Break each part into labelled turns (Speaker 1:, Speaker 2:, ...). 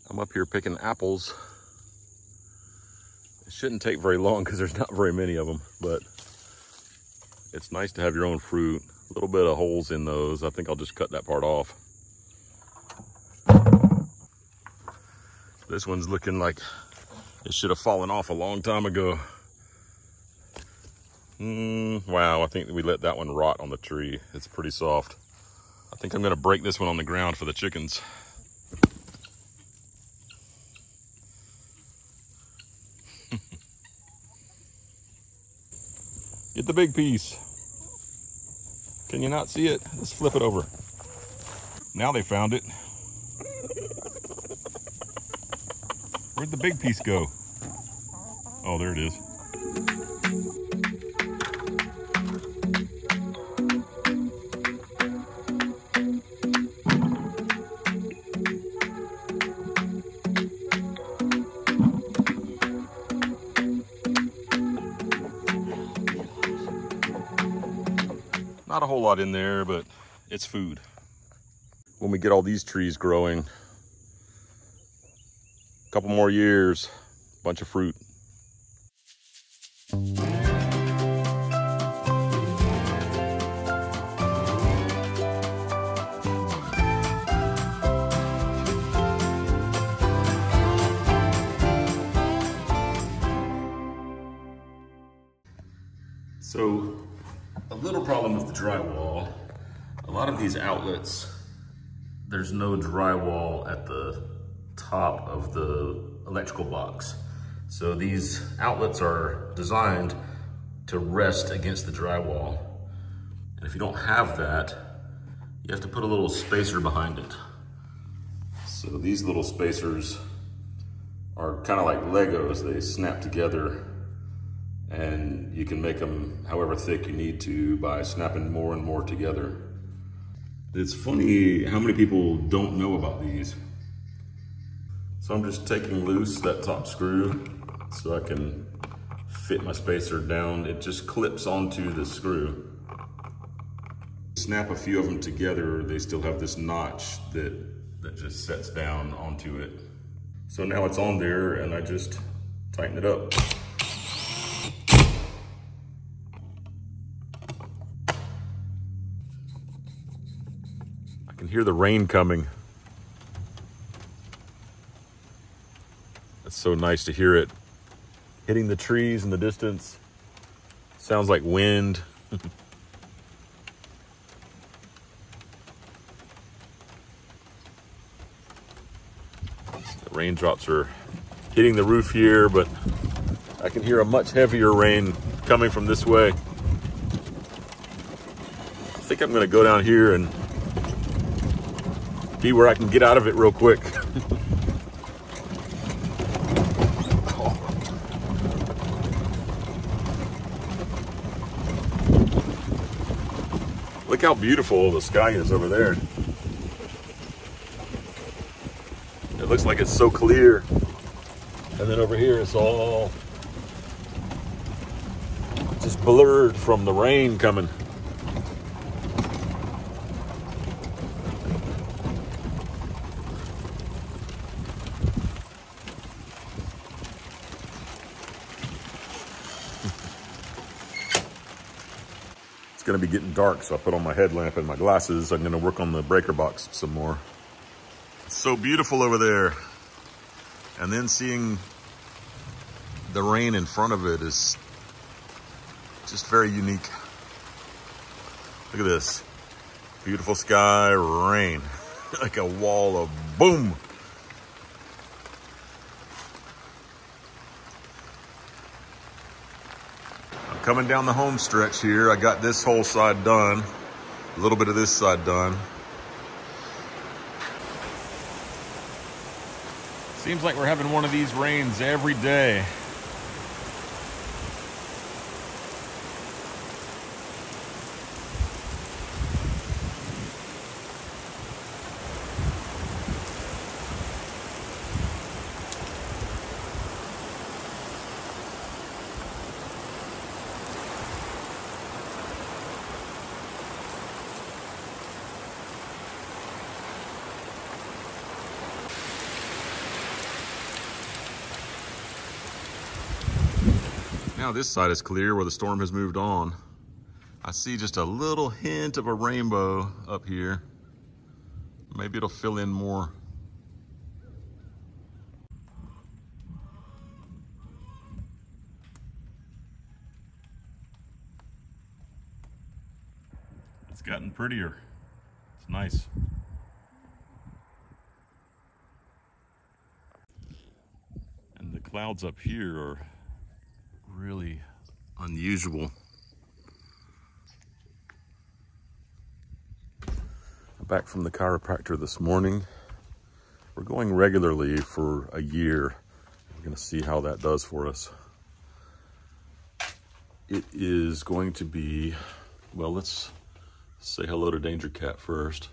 Speaker 1: I'm up here picking apples. It shouldn't take very long because there's not very many of them, but it's nice to have your own fruit. A little bit of holes in those. I think I'll just cut that part off. This one's looking like it should have fallen off a long time ago. Wow, I think we let that one rot on the tree. It's pretty soft. I think I'm gonna break this one on the ground for the chickens. Get the big piece. Can you not see it? Let's flip it over. Now they found it. Where'd the big piece go? Oh, there it is. Not a whole lot in there, but it's food. When we get all these trees growing, a couple more years, bunch of fruit. So, a little problem with the drywall. A lot of these outlets, there's no drywall at the top of the electrical box. So these outlets are designed to rest against the drywall. And if you don't have that, you have to put a little spacer behind it. So these little spacers are kind of like Legos. They snap together, and you can make them however thick you need to by snapping more and more together. It's funny how many people don't know about these. So I'm just taking loose that top screw so I can fit my spacer down. It just clips onto the screw. Snap a few of them together, they still have this notch that just sets down onto it. So now it's on there and I just tighten it up. I can hear the rain coming. It's so nice to hear it hitting the trees in the distance. Sounds like wind. The raindrops are hitting the roof here, but I can hear a much heavier rain coming from this way. I think I'm gonna go down here and be where I can get out of it real quick. Look how beautiful the sky is over there. It looks like it's so clear. And then over here it's all just blurred from the rain coming. It's gonna be getting dark, so I put on my headlamp and my glasses. I'm gonna work on the breaker box some more. It's so beautiful over there. And then seeing the rain in front of it is just very unique. Look at this. Beautiful sky, rain. Like a wall of boom. I'm coming down the home stretch here. I got this whole side done. A little bit of this side done. Seems like we're having one of these rains every day. Now this side is clear where the storm has moved on. I see just a little hint of a rainbow up here. Maybe it'll fill in more. It's gotten prettier. It's nice. And the clouds up here are really unusual. Back from the chiropractor this morning. We're going regularly for a year. We're going to see how that does for us. It is going to be, well, let's say hello to Danger Cat first.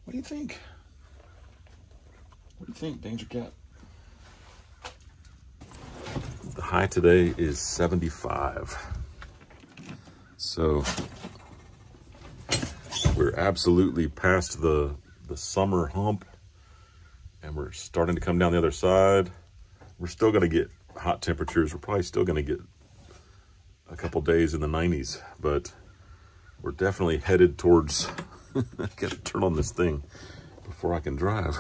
Speaker 1: What do you think? What do you think, Danger Cat? The high today is 75. So we're absolutely past the summer hump and we're starting to come down the other side. We're still gonna get hot temperatures. We're probably still gonna get a couple days in the 90s, but we're definitely headed towards I gotta turn on this thing before I can drive.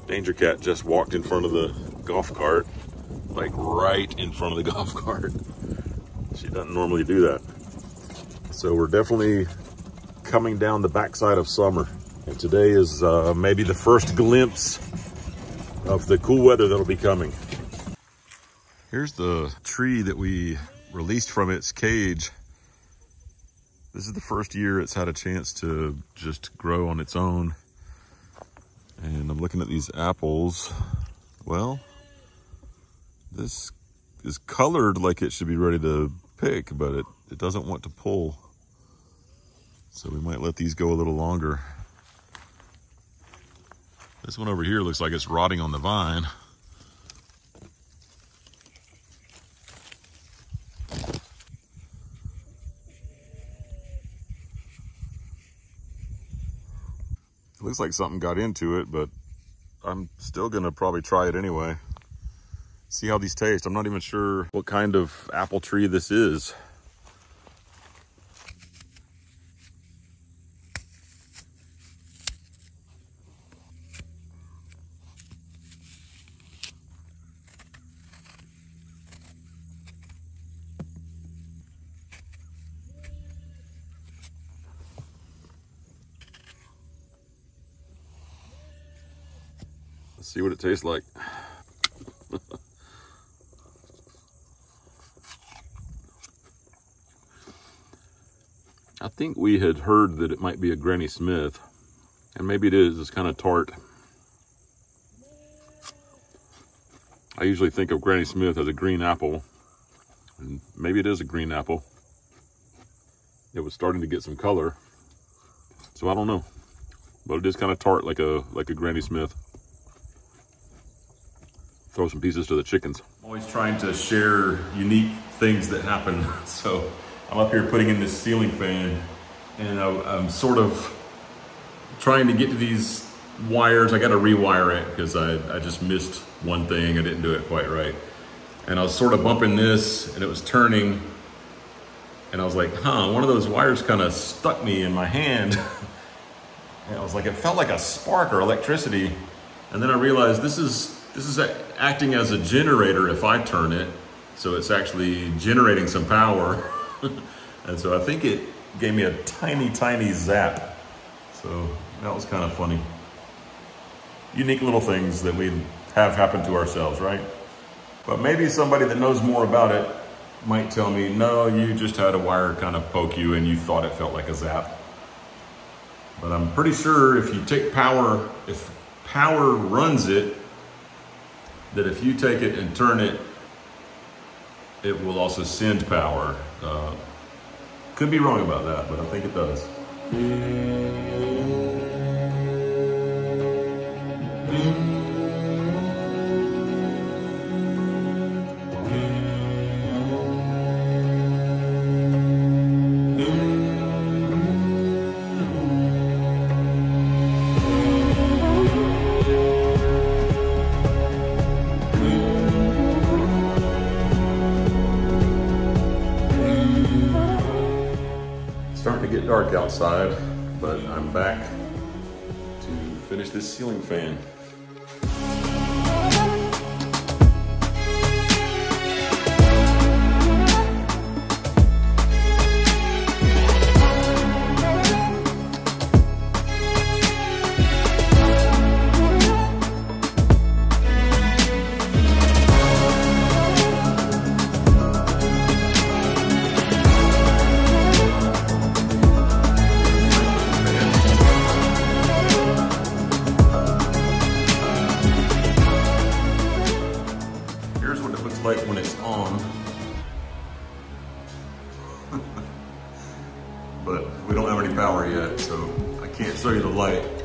Speaker 1: Danger Cat just walked in front of the golf cart, like right in front of the golf cart. She doesn't normally do that. So we're definitely coming down the backside of summer. And today is maybe the first glimpse of the cool weather that'll be coming. Here's the tree that we released from its cage. This is the first year it's had a chance to just grow on its own. And I'm looking at these apples. Well, this is colored like it should be ready to pick, but it doesn't want to pull. So we might let these go a little longer. This one over here looks like it's rotting on the vine. It looks like something got into it, but I'm still gonna probably try it anyway. See how these taste. I'm not even sure what kind of apple tree this is. Let's see what it tastes like. I think we had heard that it might be a Granny Smith, and maybe it is. It's kind of tart. I usually think of Granny Smith as a green apple, and maybe it is a green apple. It was starting to get some color, so I don't know, but it is kind of tart, like a Granny Smith. Throw some pieces to the chickens. I'm always trying to share unique things that happen. So I'm up here putting in this ceiling fan, and I'm sort of trying to get to these wires. I got to rewire it because I just missed one thing. I didn't do it quite right. And I was sort of bumping this and it was turning. And I was like, one of those wires kind of stuck me in my hand. And I was like, it felt like a spark or electricity. And then I realized this is acting as a generator if I turn it. So it's actually generating some power. And so I think it gave me a tiny, tiny zap. So that was kind of funny. Unique little things that we have happen to ourselves, right? But maybe somebody that knows more about it might tell me, no, you just had a wire kind of poke you and you thought it felt like a zap. But I'm pretty sure if you take power, if power runs it, that if you take it and turn it, it will also send power. Could be wrong about that, but I think it does.
Speaker 2: dark outside, but I'm back to finish this ceiling fan. Like when it's on, but we don't have any power yet, so I can't show you the light.